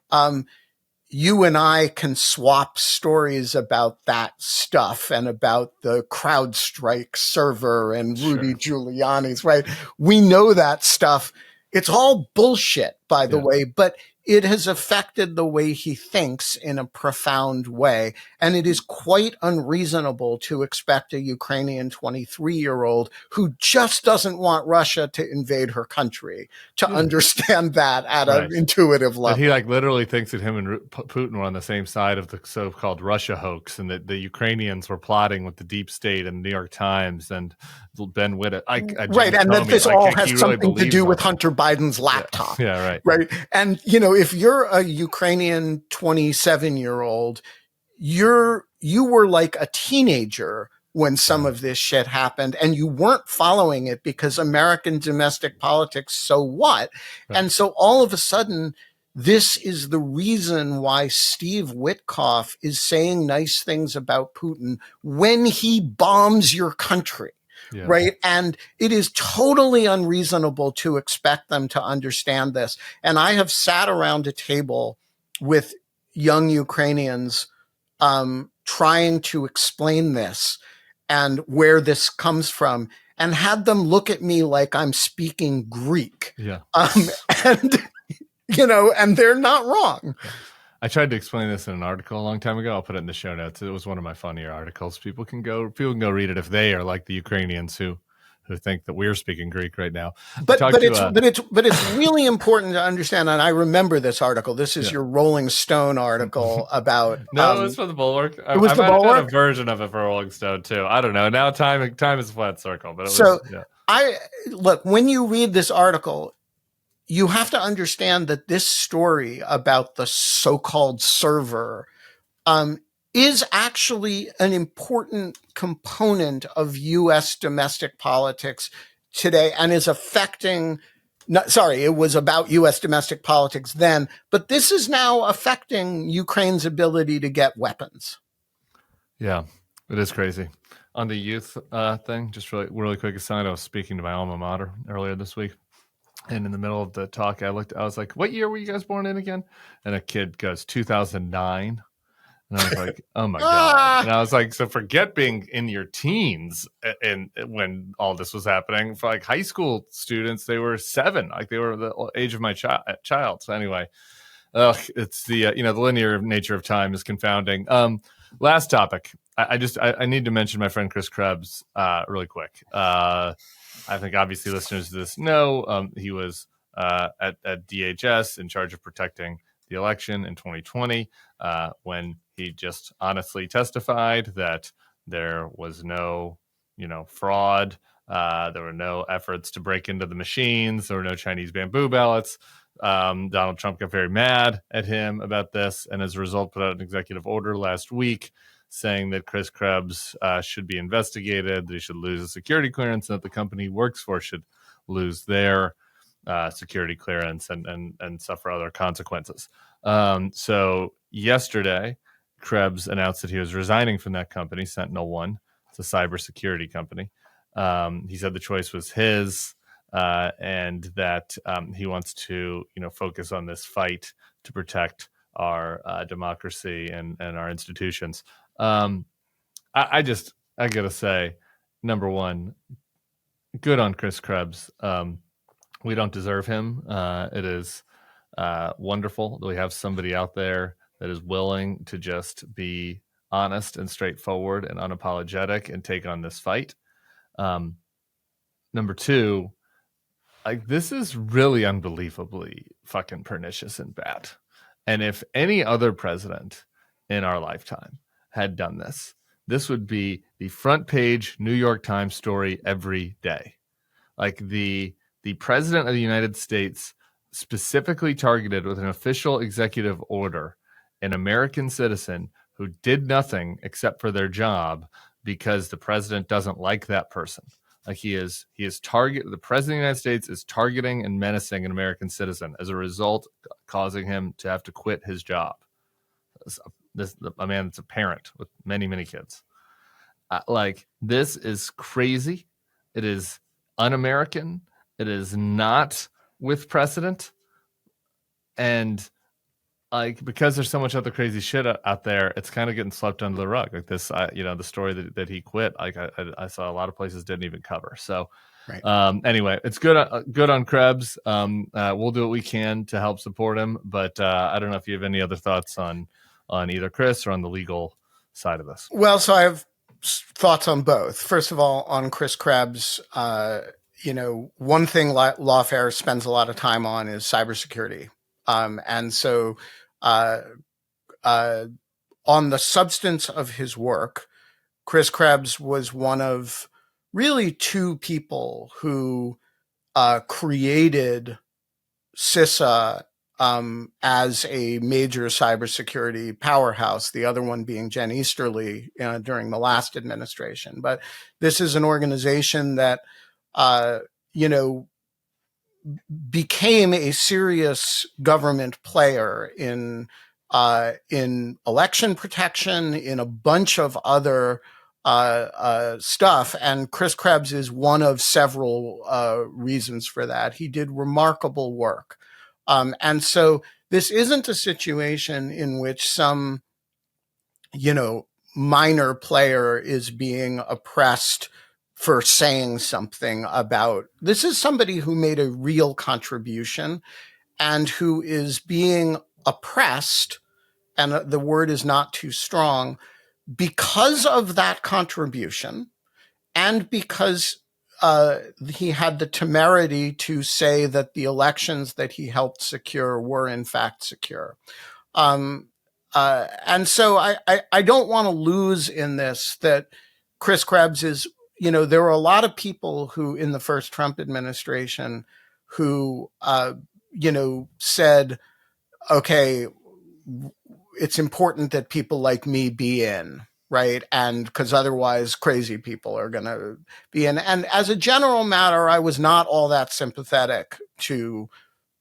you and I can swap stories about that stuff and about the CrowdStrike server and Rudy Giuliani's, right? We know that stuff. It's all bullshit, by the way, but it has affected the way he thinks in a profound way. And it is quite unreasonable to expect a Ukrainian 23-year-old who just doesn't want Russia to invade her country to understand that at an intuitive level. But he literally thinks that him and Putin were on the same side of the so-called Russia hoax, and that the Ukrainians were plotting with the deep state and the New York Times and Ben Wittes. And that this all has something to do with Hunter Biden's laptop. Right. And, if you're a Ukrainian 27-year-old, you were like a teenager when some of this shit happened, and you weren't following it because American domestic politics, so what? Right. And so all of a sudden, this is the reason why Steve Witkoff is saying nice things about Putin when he bombs your country. Yeah. Right. And it is totally unreasonable to expect them to understand this. And I have sat around a table with young Ukrainians trying to explain this and where this comes from, and had them look at me like I'm speaking Greek. Yeah. And, and they're not wrong. I tried to explain this in an article a long time ago. I'll put it in the show notes. It was one of my funnier articles. People can go read it if they are like the Ukrainians who think that we're speaking Greek right now. But it's really important to understand. And I remember this article. This is your Rolling Stone article about. No, it's for the Bulwark. It was the I've Bulwark? done a version of it for Rolling Stone too. I don't know. Now time is a flat circle. But look, when you read this article, you have to understand that this story about the so-called server is actually an important component of U.S. domestic politics today, and is affecting. It was about U.S. domestic politics then, but this is now affecting Ukraine's ability to get weapons. Yeah, it is crazy. On the youth thing, just really quick aside, I was speaking to my alma mater earlier this week. And in the middle of the talk, I was like, what year were you guys born in again? And a kid goes, 2009. And I was like, oh my God. And I was like, so forget being in your teens and when all this was happening. For like high school students, they were 7, like they were the age of my child. So anyway, it's the, the linear nature of time is confounding. Last topic. I need to mention my friend Chris Krebs really quick. I think obviously listeners to this know he was at DHS in charge of protecting the election in 2020 when he just honestly testified that there was no, fraud. There were no efforts to break into the machines. There were no Chinese bamboo ballots. Donald Trump got very mad at him about this, and as a result put out an executive order last week saying that Chris Krebs should be investigated, that he should lose a security clearance, and that the company he works for should lose their security clearance and suffer other consequences. So yesterday, Krebs announced that he was resigning from that company, SentinelOne. It's a cybersecurity company. He said the choice was his, and that he wants to, focus on this fight to protect our democracy and our institutions. I gotta say, number one, good on Chris Krebs. We don't deserve him. It is wonderful that we have somebody out there that is willing to just be honest and straightforward and unapologetic and take on this fight. Number two, this is really unbelievably fucking pernicious and bad. And if any other president in our lifetime had done this, this would be the front page New York Times story every day. Like the president of the United States specifically targeted with an official executive order an American citizen who did nothing except for their job because the president doesn't like that person. Like the president of the United States is targeting and menacing an American citizen, as a result, causing him to have to quit his job. A man that's a parent with many, many kids. This is crazy. It is un-American. It is not with precedent. And because there's so much other crazy shit out there, it's kind of getting swept under the rug. Like this, the story that he quit, I saw a lot of places didn't even cover. So right. Anyway, it's good on Krebs. We'll do what we can to help support him. But I don't know if you have any other thoughts on either Chris or on the legal side of this. Well, so I have thoughts on both. First of all, on Chris Krebs, one thing Lawfare spends a lot of time on is cybersecurity. And so on the substance of his work, Chris Krebs was one of really 2 people who created CISA as a major cybersecurity powerhouse, the other one being Jen Easterly during the last administration. But this is an organization that, became a serious government player in election protection, in a bunch of other stuff. And Chris Krebs is one of several reasons for that. He did remarkable work. And so this isn't a situation in which some, minor player is being oppressed for saying something about. This is somebody who made a real contribution and who is being oppressed, and the word is not too strong, because of that contribution and because he had the temerity to say that the elections that he helped secure were in fact secure. And so I don't want to lose in this that Chris Krebs is, there were a lot of people who in the first Trump administration who, said, okay, it's important that people like me be in, right? And because otherwise crazy people are going to be in. And as a general matter, I was not all that sympathetic to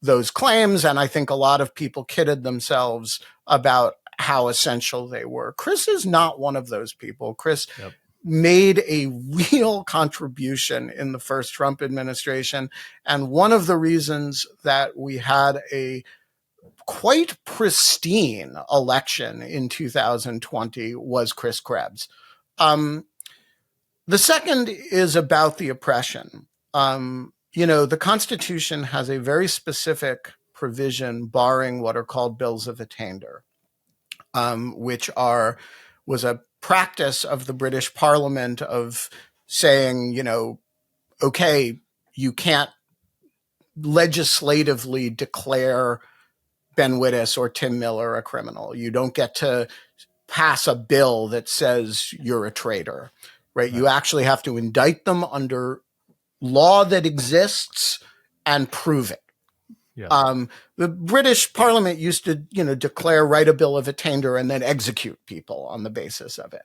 those claims. And I think a lot of people kidded themselves about how essential they were. Chris is not one of those people. Chris made a real contribution in the first Trump administration. And one of the reasons that we had a quite pristine election in 2020 was Chris Krebs. The second is about the oppression. The Constitution has a very specific provision barring what are called bills of attainder, which was a practice of the British Parliament of saying, okay, you can't legislatively declare Ben Wittes or Tim Miller a criminal. You don't get to pass a bill that says you're a traitor, right? You actually have to indict them under law that exists and prove it. Yeah. The British Parliament used to, declare, write a bill of attainder and then execute people on the basis of it.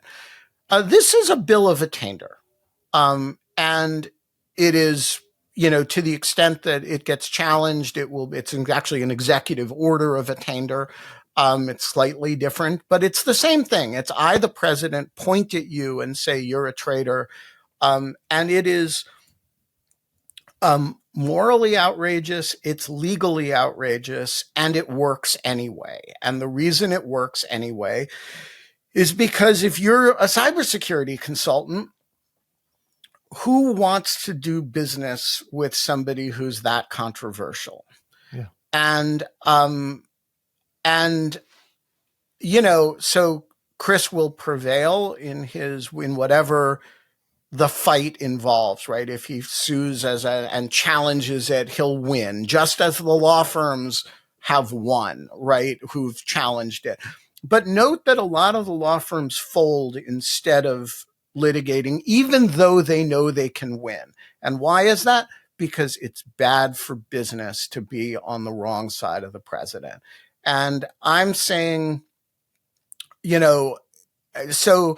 This is a bill of attainder. And it is, to the extent that it gets challenged, it's actually an executive order of attainder. It's slightly different, but it's the same thing. It's I, the president, point at you and say you're a traitor. And it is morally outrageous, it's legally outrageous, and it works anyway. And the reason it works anyway is because if you're a cybersecurity consultant, who wants to do business with somebody who's that controversial? Yeah. And so Chris will prevail in whatever the fight involves, right? If he sues and challenges it, he'll win, just as the law firms have won, right? Who've challenged it. But note that a lot of the law firms fold instead of litigating, even though they know they can win. And why is that? Because it's bad for business to be on the wrong side of the president. And I'm saying, so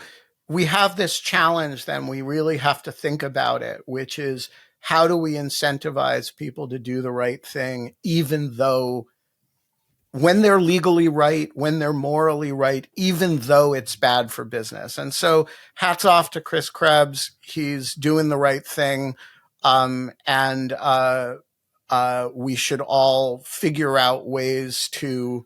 we have this challenge, then we really have to think about it, which is how do we incentivize people to do the right thing, even though when they're legally right, when they're morally right, even though it's bad for business. And so hats off to Chris Krebs. He's doing the right thing. And we should all figure out ways to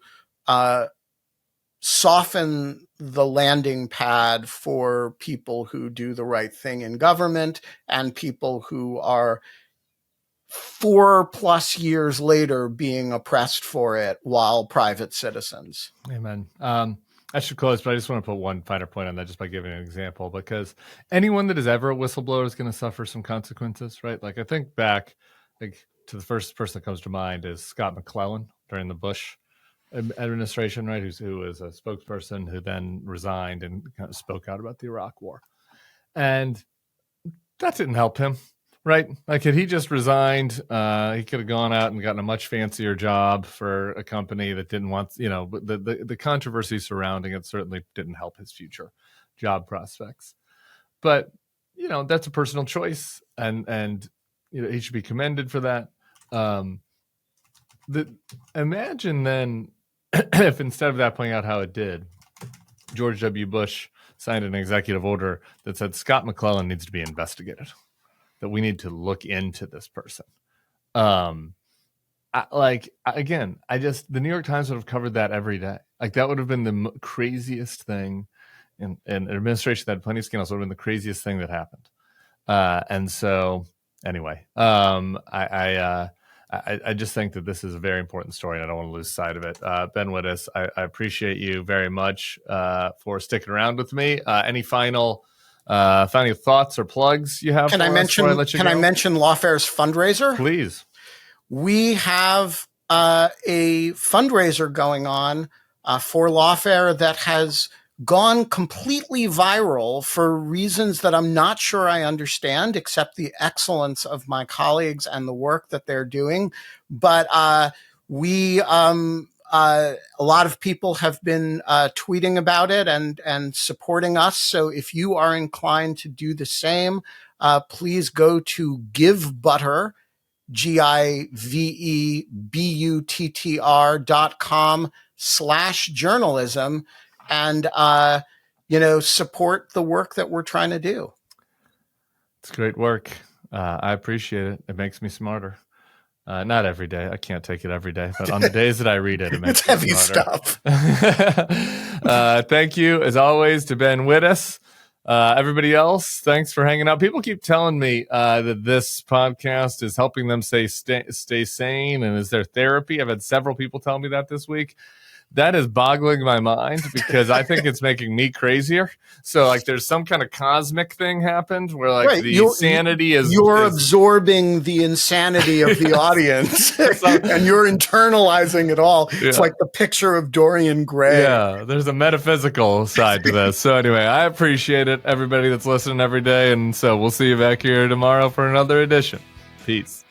soften the landing pad for people who do the right thing in government and people who are 4+ years later being oppressed for it while private citizens. Amen. I should close, but I just want to put one finer point on that just by giving an example, because anyone that is ever a whistleblower is going to suffer some consequences, right? Like I think back to the first person that comes to mind is Scott McClellan during the Bush administration, right? Who was a spokesperson who then resigned and kind of spoke out about the Iraq War. And that didn't help him, right? Like had he just resigned, he could have gone out and gotten a much fancier job for a company that didn't want, but the controversy surrounding it certainly didn't help his future job prospects. But, that's a personal choice and he should be commended for that. Imagine then if instead of that playing out how it did, George W. Bush signed an executive order that said Scott McClellan needs to be investigated, that we need to look into this person. the New York Times would have covered that every day. Like that would have been the craziest thing, in an administration that had plenty of scandals. Would have been the craziest thing that happened. And so, anyway, I just think that this is a very important story, and I don't want to lose sight of it. Ben Wittes, I appreciate you very much for sticking around with me. Any final thoughts or plugs you have? Can I mention Lawfare's fundraiser? Please. We have a fundraiser going on for Lawfare that has gone completely viral for reasons that I'm not sure I understand, except the excellence of my colleagues and the work that they're doing. But a lot of people have been tweeting about it and supporting us. So if you are inclined to do the same, please go to GiveButter, GiveButtr.com/journalism and, support the work that we're trying to do. It's great work. I appreciate it. It makes me smarter. Not every day. I can't take it every day, but on the days that I read it, it makes it's me heavy smarter. Stuff. Thank you, as always, to Ben Wittes. Everybody else, thanks for hanging out. People keep telling me that this podcast is helping them stay sane and is their therapy. I've had several people tell me that this week. That is boggling my mind because I think it's making me crazier. So like there's some kind of cosmic thing happened where like the insanity is... You're absorbing the insanity of the audience and you're internalizing it all. Yeah. It's like the picture of Dorian Gray. Yeah, there's a metaphysical side to this. So anyway, I appreciate it, everybody that's listening every day. And so we'll see you back here tomorrow for another edition. Peace.